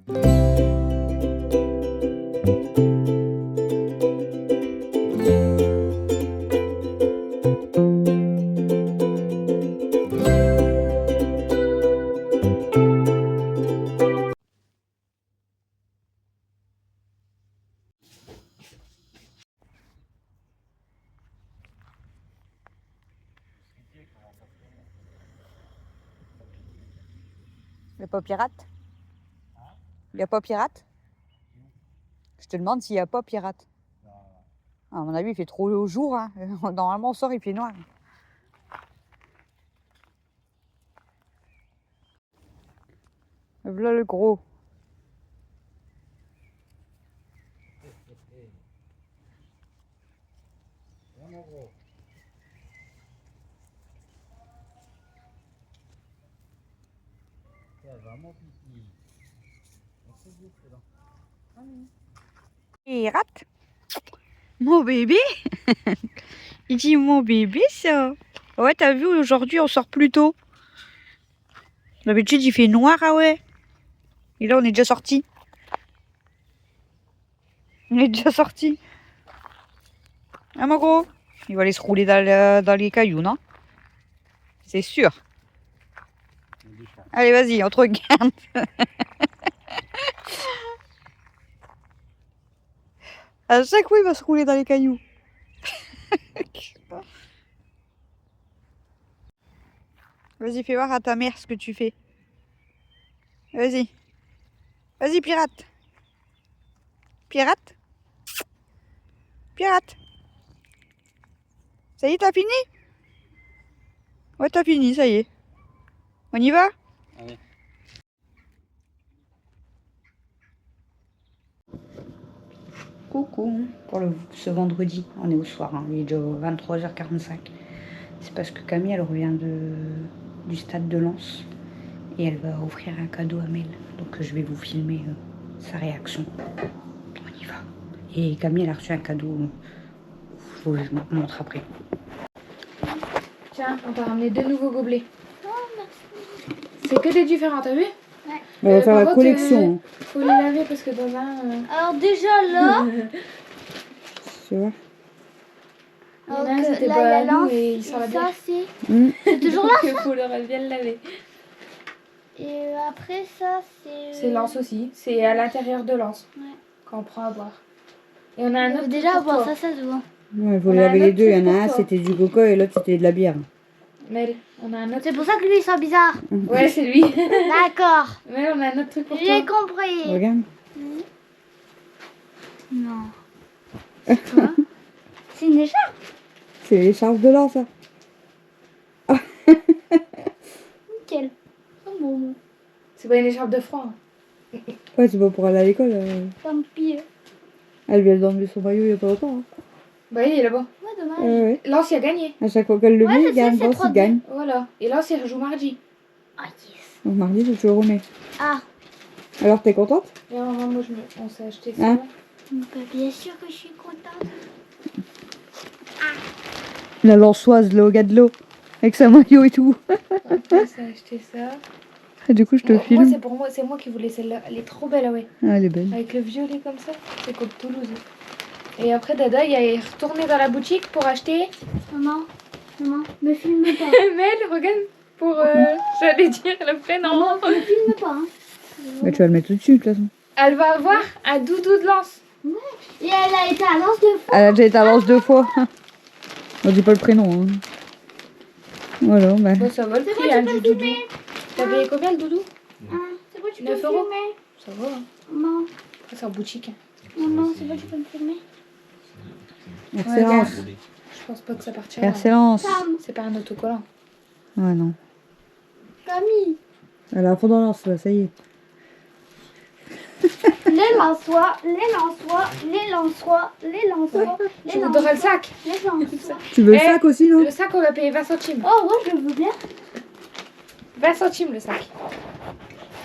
Il n'y a pas pirate? Il n'y a pas pirate? Je te demande s'il n'y a pas pirate. À mon avis, il fait trop au jour. Hein. Normalement, on sort, il fait noir. Voilà le gros. Pirate? Mon bébé? Il dit mon bébé ça. Ouais, t'as vu, aujourd'hui on sort plus tôt. D'habitude il fait noir, ah ouais. Et là on est déjà sorti. On est déjà sorti. Ah mon gros? Il va aller se rouler dans les cailloux, non? C'est sûr. Allez, vas-y, on te regarde. À chaque fois, il va se rouler dans les cailloux. Vas-y, fais voir à ta mère ce que tu fais. Vas-y. Vas-y, pirate. Pirate. Pirate. Ça y est, t'as fini? Ouais, t'as fini, ça y est. On y va? Allez. Coucou, pour ce vendredi, on est au soir, hein, il est déjà 23h45. C'est parce que Camille, elle revient du stade de Lens et elle va offrir un cadeau à Mel. Donc je vais vous filmer sa réaction. On y va. Et Camille, elle a reçu un cadeau, je vous montre après. Tiens, on t'a ramené 2 nouveaux gobelets. Oh, merci. C'est que des différents, t'as vu? Ouais. On va faire la contre, collection. Faut les laver parce que dans un... Alors déjà là... Tu vois? Il y en a un, c'était pas à nous et il sort la bière. C'est toujours là, il faut leur bien le laver. Et après ça, c'est... C'est Lens aussi. C'est à l'intérieur de Lens. Ouais. Quand on prend à boire. Et on a un autre déjà pour boire toi. ça se voit. Ouais, il faut laver les deux. Il y en a un, toi. c'était du coca et l'autre, c'était de la bière. Mel, on a un autre. C'est pour ça que lui, il sent bizarre. Ouais, c'est lui. D'accord. Mel, on a un autre truc pour toi. J'ai compris. Regarde. Non. C'est quoi? C'est une écharpe. C'est l'écharpe de l'an, ça. Nickel. Oh, bon. C'est pas une écharpe de froid. Hein. Ouais, c'est pas pour aller à l'école. Tant pis. Elle vient d'enlever son maillot il y a pas longtemps. Hein. Bah, il est là-bas. Ouais, dommage. Ouais. Lens, il a gagné. À chaque fois qu'elle le Ouais, met, je il gagne. sais, c'est Lens, il gagne. Voilà. Et Lens, il rejoue mardi. Ah, yes. Donc mardi, faut que tu le remets. Ah, Alors, t'es contente? Et maman, moi, on s'est acheté ça. Hein? bah, bien sûr que je suis contente. La lançoise, là, au gars de l'eau. Avec sa maillot et tout. On s'est acheté ça. Et du coup, je te Moi, filme. c'est pour moi, c'est moi qui voulais celle-là. Elle est trop belle, ah ouais. Ah, elle est belle. Avec le violet comme ça. C'est comme Toulouse. Et après, Dada, il est retourné dans la boutique pour acheter. Maman, maman, me filme pas. Mel, regarde, pour. J'allais dire le prénom. Maman, me filme pas. Hein. Mais tu vas le mettre tout dessus, de toute façon. Elle va avoir un doudou de Lens. Et elle a été à Lens 2 fois. Elle a déjà été à Lens 2 fois. On dit pas le prénom. Hein. Voilà, bah. Bon, ça va le prix, hein, du doudou. T'as payé combien le doudou? C'est bon, tu peux 9 me euros. filmer. Ça va, hein. Maman, Après, c'est en boutique. maman, c'est bon, tu peux me filmer. Excellence. Je pense pas que ça partira. Excellence. Sam, C'est pas un autocollant. Ouais, non. Camille. Elle a un fond dans l'anse, là, ça y est. Les Lensois, les Lensois, les Lensois, les Lensois, Je voudrais le sac. les Lensois. Tu veux le Eh, sac aussi, non? Le sac, on va payer 20 centimes. Oh, ouais, je veux bien. 20 centimes le sac.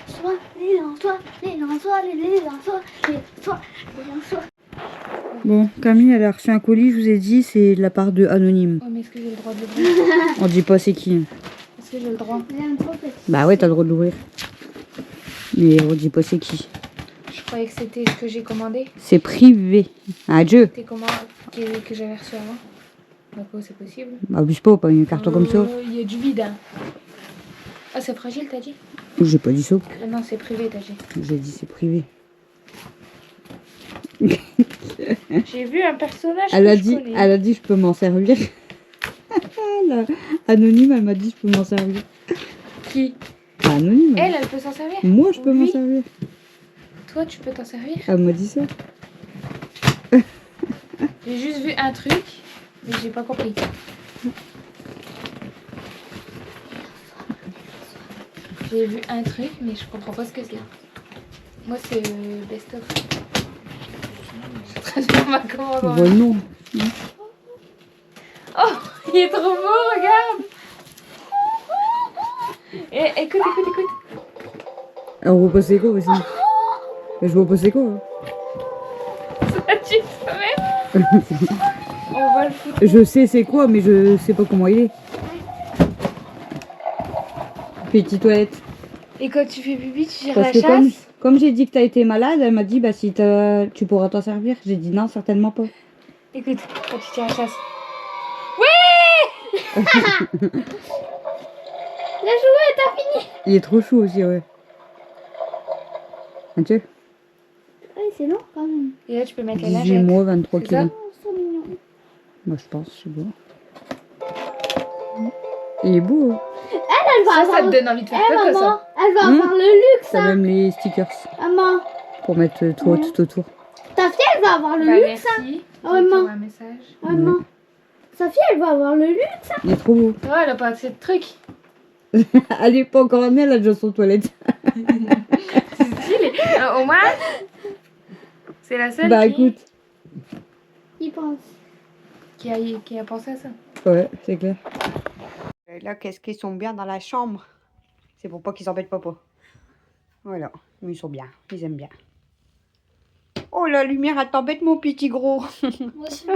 Soit, les Lensois, les Lensois, les Lensois, les Lensois, les Lensois. Bon, Camille, elle a reçu un colis, je vous ai dit, c'est de la part de Anonyme. Oh, mais est-ce que j'ai le droit de l'ouvrir? On dit pas c'est qui. Est-ce que j'ai le droit? J'aime trop cette... Bah ouais, t'as le droit de l'ouvrir. Mais on dit pas c'est qui. croyais que c'était ce que j'ai commandé. C'est privé. Adieu. C'était comment que j'avais reçu avant. Donc c'est possible. Abuse pas une carte comme ça. Il y a du vide. Hein. Ah, c'est fragile, t'as dit? J'ai pas dit ça. Ah non, c'est privé, t'as dit. J'ai dit c'est privé. J'ai vu un personnage Elle que a je dit, connais. elle a dit je peux m'en servir. Anonyme, elle m'a dit je peux m'en servir. Qui? Anonyme. Elle peut s'en servir? Moi je peux m'en Lui? servir. Toi, tu peux t'en servir? Elle m'a dit ça. J'ai juste vu un truc, mais j'ai pas compris. J'ai vu un truc, mais je comprends pas ce que c'est. Moi, c'est best of. Je traduire ma commande. Bon non. Oh, il est trop beau, regarde. Et, écoute. On va passer quoi aussi? Je vais passer quoi? Ça tue toi-même. On va le foutre. Je sais c'est quoi, mais je sais pas comment il est. Petite toilette. Et quand tu fais pipi, tu gères Parce la que comme, chasse? comme j'ai dit que t'as été malade, elle m'a dit bah si tu pourras t'en servir. J'ai dit non, certainement pas. Écoute, quand tu tires la chasse. La jouette, t'as fini. Il est trop chou aussi, ouais. Adieu. Ouais, c'est long quand même. Et là, tu peux mettre la 18 lingette. mois, 23 C'est ça? kilos. Oh, c'est mignon. Moi je pense, c'est beau. Il est beau. Hein. Elle va Ça avoir... te donne envie de faire Eh, caca, maman, ça. elle va avoir le luxe, T'as hein. même les stickers Maman, pour mettre tout, Ouais. tout autour. ta fille, elle va avoir le Bah, luxe, hein. merci. Oh, maman. Un message. Maman, sa fille, elle va avoir le luxe. Il est trop beau. Ouais, elle a pas assez de trucs. Elle est pas encore née, elle a déjà son toilette. C'est stylé. Au moins, c'est la seule Bah qui, écoute. Il pense. qui a pensé à ça. Ouais, c'est clair. Là, qu'est-ce qu'ils sont bien dans la chambre? C'est pour pas qu'ils embêtent papa. Voilà, ils sont bien, ils aiment bien. Oh la lumière, elle t'embête mon petit gros. Moi aussi,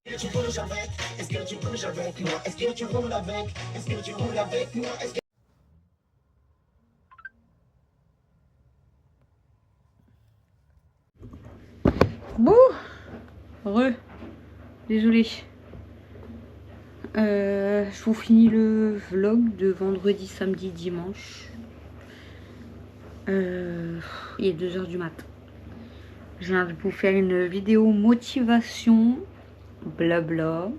Est-ce que tu bouges avec? Est-ce que tu bouges avec moi? Est-ce que tu roules avec? Est-ce que tu roules avec moi? Est-ce que... Bon, désolé. Je vous finis le vlog de vendredi, samedi, dimanche. Il est 2 h du matin. Je viens de vous faire une vidéo motivation, blabla,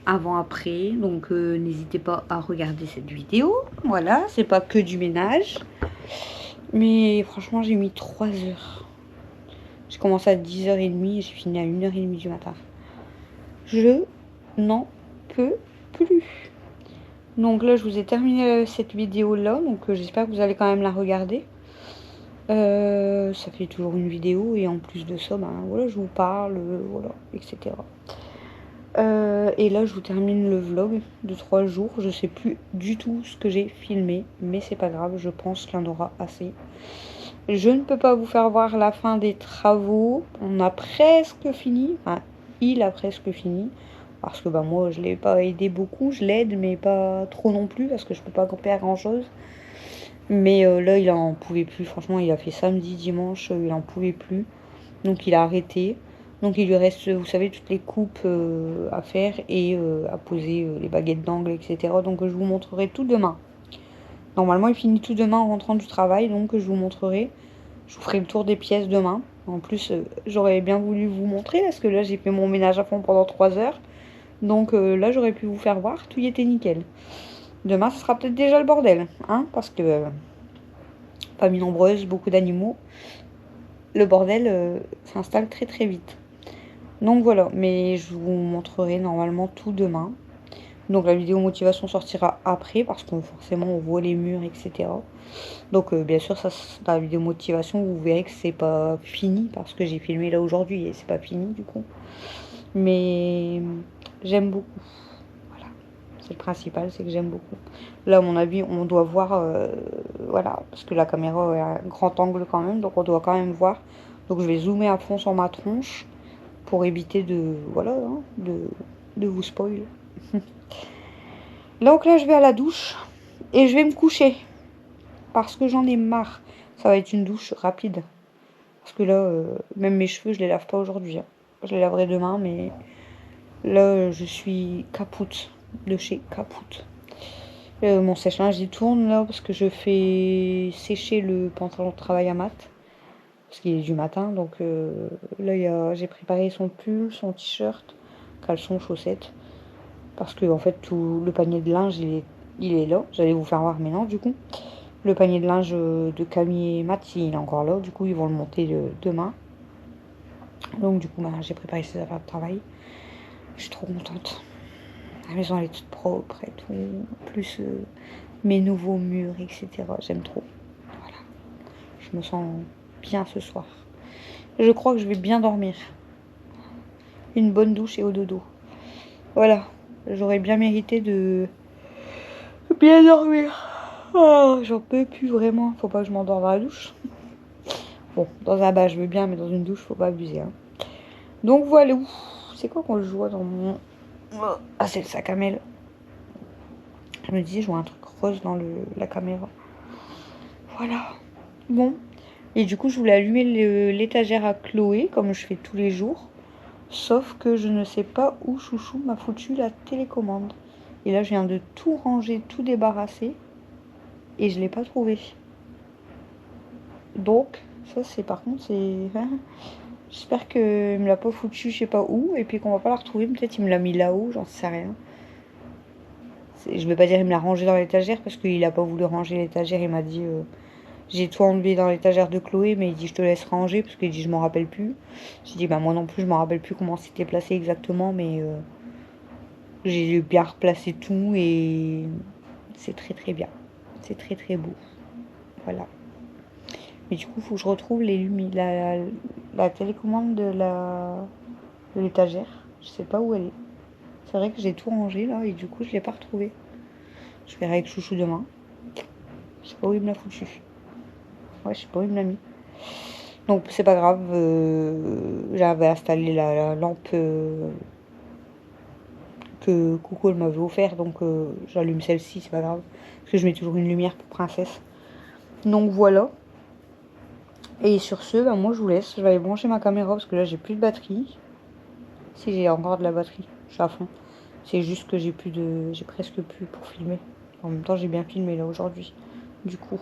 avant-après. Donc n'hésitez pas à regarder cette vidéo. Voilà, c'est pas que du ménage. Mais franchement, j'ai mis 3 heures. J'ai commencé à 10h30 et j'ai fini à 1h30 du matin. Je n'en peux plus. Donc là, je vous ai terminé cette vidéo-là. Donc j'espère que vous allez quand même la regarder. Ça fait toujours une vidéo et en plus de ça, ben voilà, je vous parle, voilà, etc. Et là, je vous termine le vlog de 3 jours. Je sais plus du tout ce que j'ai filmé, mais c'est pas grave, je pense qu'il y en aura assez. Je ne peux pas vous faire voir la fin des travaux. On a presque fini. Enfin, il a presque fini. Parce que bah, moi, je l'ai pas aidé beaucoup. Je l'aide, mais pas trop non plus, parce que je peux pas faire grand-chose. Mais là, il en pouvait plus. Franchement, il a fait samedi, dimanche, il en pouvait plus. Donc, il a arrêté. Donc, il lui reste, vous savez, toutes les coupes à faire et à poser les baguettes d'angle, etc. Donc, je vous montrerai tout demain. Normalement, il finit tout demain en rentrant du travail. Donc, je vous montrerai. Je vous ferai le tour des pièces demain. En plus, j'aurais bien voulu vous montrer parce que là, j'ai fait mon ménage à fond pendant 3 heures. Donc là, j'aurais pu vous faire voir. Tout y était nickel. Demain, ce sera peut-être déjà le bordel. Hein, parce que famille nombreuse, beaucoup d'animaux. Le bordel s'installe très très vite. Donc voilà. Mais je vous montrerai normalement tout demain. Donc la vidéo motivation sortira après parce que forcément on voit les murs, etc. Donc bien sûr, ça, dans la vidéo motivation, vous verrez que c'est pas fini parce que j'ai filmé là aujourd'hui et c'est pas fini du coup. Mais j'aime beaucoup. Voilà, c'est le principal, c'est que j'aime beaucoup. Là, à mon avis, on doit voir, voilà, parce que la caméra est à grand angle quand même, donc on doit quand même voir. Donc je vais zoomer à fond sur ma tronche pour éviter de, voilà, hein, de vous spoil. Donc là, je vais à la douche et je vais me coucher. Parce que j'en ai marre. Ça va être une douche rapide. Parce que là, même mes cheveux, je les lave pas aujourd'hui. Hein. Je les laverai demain, mais là, je suis capoute de chez Capoute. Mon sèche-linge, il tourne là parce que je fais sécher le pantalon de travail à Matt. Parce qu'il est du matin. Donc là, j'ai préparé son pull, son t-shirt, caleçon, chaussettes. Parce que en fait, tout le panier de linge, il est là. J'allais vous faire voir, mais non, du coup. Le panier de linge de Camille et Matt, il est encore là. Du coup, ils vont le monter demain. Donc, du coup, bah, j'ai préparé ses affaires de travail. Je suis trop contente. La maison, elle est toute propre et tout. Plus mes nouveaux murs, etc. J'aime trop. Voilà. Je me sens bien ce soir. Je crois que je vais bien dormir. Une bonne douche et au dodo. Voilà. J'aurais bien mérité de bien dormir. Oh, j'en peux plus vraiment. Faut pas que je m'endorme dans la douche. Bon, dans un bain, je veux bien, mais dans une douche, faut pas abuser. Hein. Donc voilà. C'est quoi qu'on le joue dans mon... Ah, c'est le sac à mail. Je me disais, je vois un truc rose dans la caméra. Voilà. Bon. Et du coup, je voulais allumer l'étagère à Chloé, comme je fais tous les jours. Sauf que je ne sais pas où Chouchou m'a foutu la télécommande. Et là, je viens de tout ranger, tout débarrasser. Et je l'ai pas trouvé. Donc, ça c'est par contre, c'est... J'espère qu'il me l'a pas foutu, je sais pas où. Et puis qu'on va pas la retrouver. Peut-être il me l'a mis là-haut, j'en sais rien. Je vais pas dire il me l'a rangé dans l'étagère parce qu'il a pas voulu ranger l'étagère. Il m'a dit j'ai tout enlevé dans l'étagère de Chloé, mais il dit je te laisse ranger parce qu'il dit je m'en rappelle plus. J'ai dit bah moi non plus je m'en rappelle plus comment c'était placé exactement, mais j'ai bien replacé tout et c'est très très bien. C'est très très beau. Voilà. Mais du coup il faut que je retrouve la télécommande de l'étagère. Je sais pas où elle est. C'est vrai que j'ai tout rangé là et du coup je l'ai pas retrouvée. Je verrai avec Chouchou demain. Je sais pas où il me l'a foutu. Ouais, je sais pas où il me l'a mis. Donc c'est pas grave. J'avais installé la lampe que Coucou elle m'avait offert. Donc j'allume celle-ci, c'est pas grave. Parce que je mets toujours une lumière pour princesse. Donc voilà. Et sur ce, bah, moi je vous laisse. Je vais aller brancher ma caméra parce que là j'ai plus de batterie. Si j'ai encore de la batterie, je suis à fond. C'est juste que j'ai presque plus pour filmer. En même temps, j'ai bien filmé là aujourd'hui. Du coup.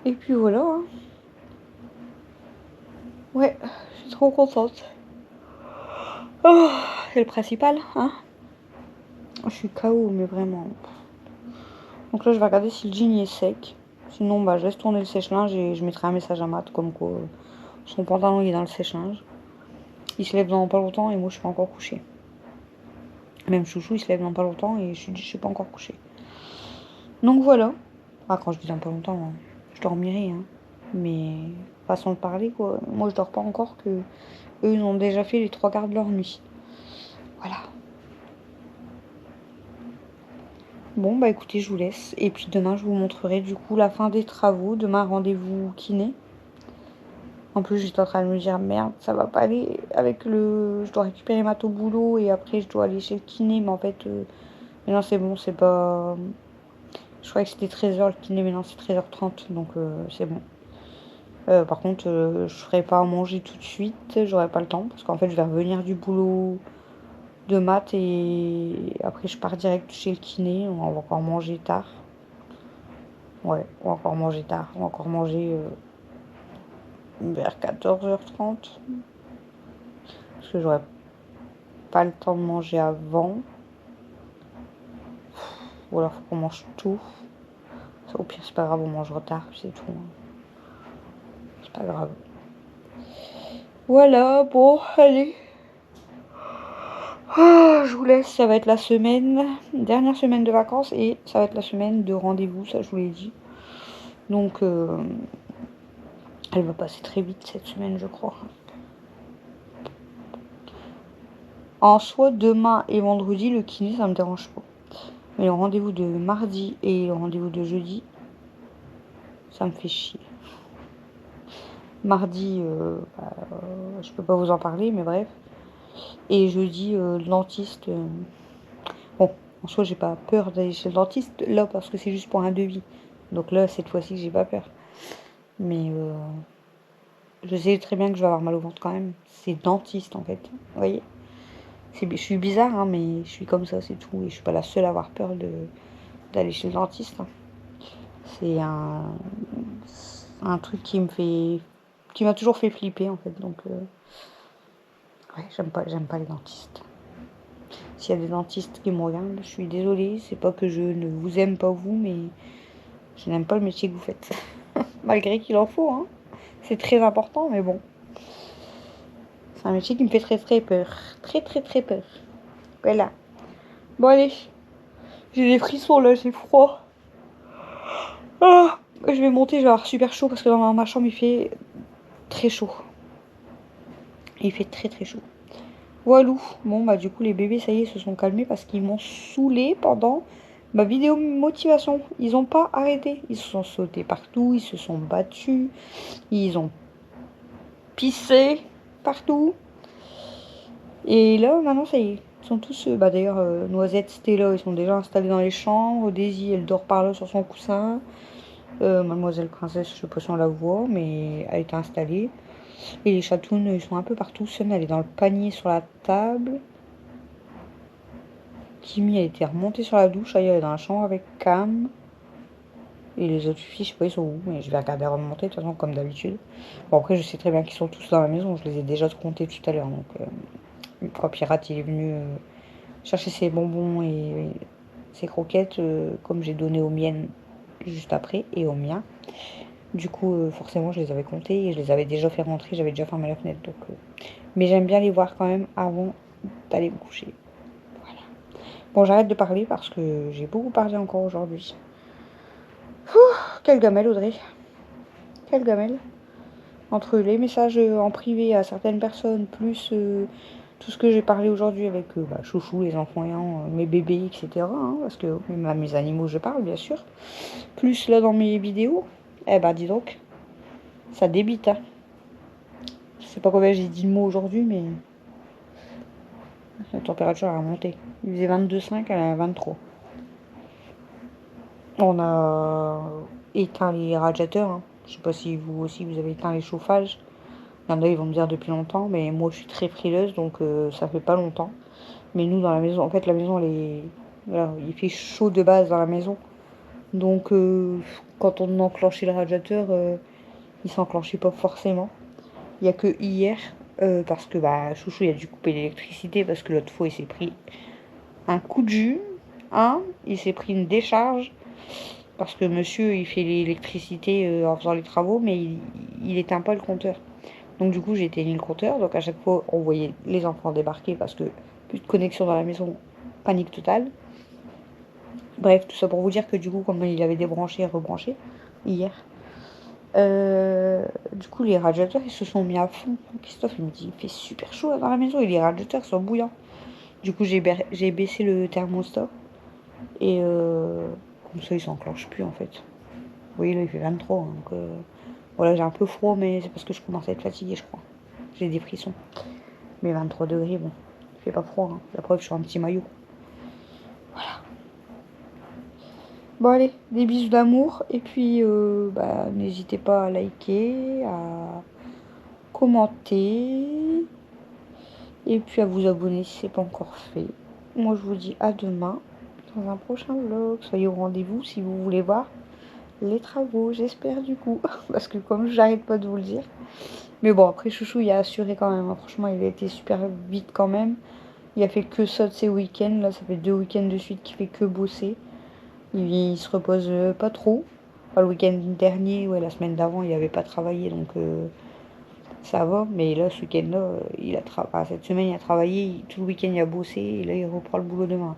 Et puis voilà. Hein. Ouais, je suis trop contente. Oh, c'est le principal, hein. Je suis KO, mais vraiment. Donc là, je vais regarder si le jean est sec. Sinon, bah, je laisse tourner le sèche-linge et je mettrai un message à Matt comme quoi Son pantalon il est dans le sèche-linge. Il se lève dans pas longtemps et moi je suis pas encore couchée. Même Chouchou il se lève dans pas longtemps et je suis pas encore couchée. Donc voilà. Ah, quand je dis dans pas longtemps, hein, je dormirai. Hein. Mais façon de parler quoi. Moi je dors pas encore que eux ils ont déjà fait les 3/4 de leur nuit. Voilà. Bon bah écoutez je vous laisse. Et puis demain je vous montrerai du coup la fin des travaux. Demain rendez-vous kiné. En plus, j'étais en train de me dire, merde, ça va pas aller avec le... Je dois récupérer ma au boulot et après, je dois aller chez le kiné. Mais en fait, mais non, c'est bon, c'est pas... Je croyais que c'était 13h le kiné, mais non, c'est 13h30. Donc, c'est bon. Par contre, je ferai pas à manger tout de suite. J'aurai pas le temps. Parce qu'en fait, je vais revenir du boulot de maths et après, je pars direct chez le kiné. On va encore manger tard. Ouais, on va encore manger tard. On va encore manger... vers 14h30 parce que j'aurais pas le temps de manger avant ou alors faut qu'on mange tout. Ça, au pire c'est pas grave, on mangera tard c'est tout, c'est pas grave. Voilà, bon allez, je vous laisse, ça va être la dernière semaine de vacances et ça va être la semaine de rendez-vous, ça je vous l'ai dit, donc elle va passer très vite cette semaine je crois. En soi, demain et vendredi, le kiné, ça me dérange pas. Mais le rendez-vous de mardi et le rendez-vous de jeudi, ça me fait chier. Mardi, je peux pas vous en parler, mais bref. Et jeudi, le dentiste. Bon, en soi, j'ai pas peur d'aller chez le dentiste, là, parce que c'est juste pour un devis. Donc là, cette fois-ci, j'ai pas peur. Mais je sais très bien que je vais avoir mal au ventre quand même. C'est dentiste, en fait. Vous voyez ? Je suis bizarre, hein, mais je suis comme ça, c'est tout. Et je suis pas la seule à avoir peur d'aller chez le dentiste. Hein. C'est un truc qui m'a toujours fait flipper, en fait. Donc, ouais, j'aime pas les dentistes. S'il y a des dentistes qui me regardent, je suis désolée. C'est pas que je ne vous aime pas vous, mais je n'aime pas le métier que vous faites. Malgré qu'il en faut, hein. C'est très important, mais bon. C'est un métier qui me fait très très peur. Très très très peur. Voilà. Bon allez. J'ai des frissons là, j'ai froid. Ah, je vais monter, je vais avoir super chaud parce que dans ma chambre il fait très chaud. Il fait très très chaud. Voilou. Bon bah du coup les bébés ça y est se sont calmés parce qu'ils m'ont saoulé pendant ma vidéo motivation. Ils ont pas arrêté. Ils se sont sautés partout, ils se sont battus, ils ont pissé partout. Et là maintenant ça y est. Ils sont tous, d'ailleurs Noisette, Stella, ils sont déjà installés dans les chambres. Daisy elle dort par là sur son coussin. Mademoiselle Princesse, je sais pas si on la voit, mais elle est installée. Et les chatounes, ils sont un peu partout. Sun, elle est dans le panier sur la table. Kimi, elle était remontée sur la douche. Elle est dans la chambre avec Cam. Et les autres filles, je sais pas, ils sont où. Mais je vais regarder remonter, de toute façon, comme d'habitude. Bon, après, je sais très bien qu'ils sont tous dans la maison. Je les ai déjà comptés tout à l'heure. Donc, quand Pirate, il est venu chercher ses bonbons et ses croquettes, comme j'ai donné aux miennes juste après, et aux miens. Du coup, forcément, je les avais comptés et je les avais déjà fait rentrer. J'avais déjà fermé la fenêtre. Donc, mais j'aime bien les voir quand même avant d'aller me coucher. Voilà. Bon, j'arrête de parler parce que j'ai beaucoup parlé encore aujourd'hui. Quelle gamelle, Audrey. Quelle gamelle. Entre les messages en privé à certaines personnes, plus tout ce que j'ai parlé aujourd'hui avec Chouchou, les enfants ayants, mes bébés, etc. Hein, parce que même à mes animaux, je parle, bien sûr. Plus là dans mes vidéos. Eh ben, dis donc, ça débite. Hein. Je sais pas combien j'ai dit le mot aujourd'hui, mais la température a remonté. Il faisait 22,5, elle est à 23. On a éteint les radiateurs. Hein. Je sais pas si vous aussi, vous avez éteint les chauffages. Il y en a, ils vont me dire depuis longtemps, mais moi, je suis très frileuse, donc ça fait pas longtemps. Mais nous, dans la maison, en fait, la maison, voilà, il fait chaud de base dans la maison. Donc, quand on enclenchait le radiateur, il s'enclenchait pas forcément. Il n'y a que hier, parce que Chouchou il a dû couper l'électricité, parce que l'autre fois il s'est pris un coup de jus, il s'est pris une décharge, parce que monsieur il fait l'électricité en faisant les travaux, mais il éteint pas le compteur. Donc du coup, j'ai éteint le compteur. Donc à chaque fois, on voyait les enfants débarquer parce que plus de connexion dans la maison, panique totale. Bref, tout ça pour vous dire que du coup, comme il avait débranché et rebranché hier, du coup, les radiateurs, ils se sont mis à fond. Christophe, il me dit, il fait super chaud là, dans la maison et les radiateurs sont bouillants. Du coup, j'ai baissé le thermostat et comme ça, il s'enclenche plus en fait. Vous voyez, là, il fait 23. Donc voilà, j'ai un peu froid, mais c'est parce que je commence à être fatiguée, je crois. J'ai des frissons. Mais 23 degrés, bon, il fait pas froid. Hein. La preuve, je suis en petit maillot. Voilà. Bon, allez, des bisous d'amour. Et puis, n'hésitez pas à liker, à commenter. Et puis à vous abonner si c'est pas encore fait. Moi, je vous dis à demain dans un prochain vlog. Soyez au rendez-vous si vous voulez voir les travaux, j'espère du coup. Parce que comme j'arrête pas de vous le dire. Mais bon, après Chouchou, il a assuré quand même. Franchement, il a été super vite quand même. Il a fait que ça de ses week-ends. Là, ça fait 2 week-ends de suite qu'il fait que bosser. Il se repose pas trop. Enfin, le week-end dernier, ouais, la semaine d'avant, il avait pas travaillé. Donc ça va. Mais là, ce week-end-là, cette semaine, il a travaillé. Tout le week-end, il a bossé. Et là, il reprend le boulot demain.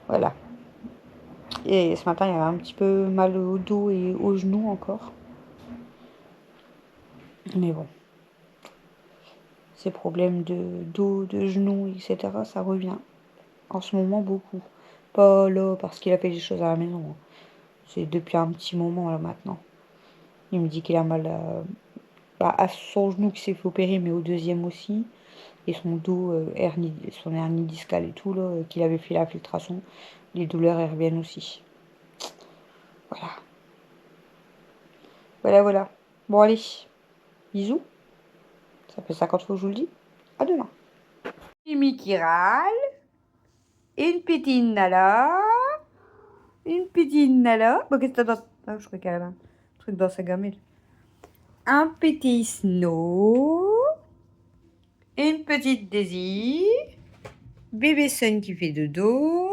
Voilà. Et ce matin, il avait un petit peu mal au dos et aux genoux encore. Mais bon. Ces problèmes de dos, de genoux, etc., ça revient. En ce moment, beaucoup. Pas là parce qu'il a fait des choses à la maison. C'est depuis un petit moment là maintenant. Il me dit qu'il a mal à son genou qui s'est fait opérer, mais au deuxième aussi. Et son dos, son hernie discale et tout, là, qu'il avait fait l'infiltration. Les douleurs, elles reviennent aussi. Voilà. Voilà. Bon, allez. Bisous. Ça fait 50 fois que je vous le dis. À demain. Mimi qui râle. Une petite Nala. Une petite Nala. Bon, qu'est-ce que t'as dans... Ah, je crois qu'elle a un truc dans sa gamelle. Un petit Snow. Une petite Daisy. Bébé Sun qui fait dodo.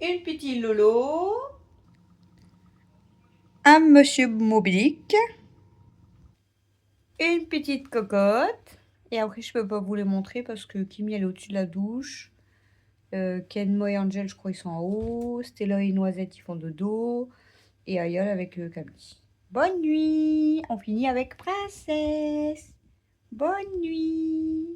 Une petite Lolo. Un monsieur Mobilic. Une petite cocotte. Et après, je peux pas vous les montrer parce que Kimi, elle est au-dessus de la douche. Kenmo et Angel, je crois, ils sont en haut. Stella et Noisette, ils font dodo. Et Ayol avec Camille. Bonne nuit. On finit avec Princesse. Bonne nuit.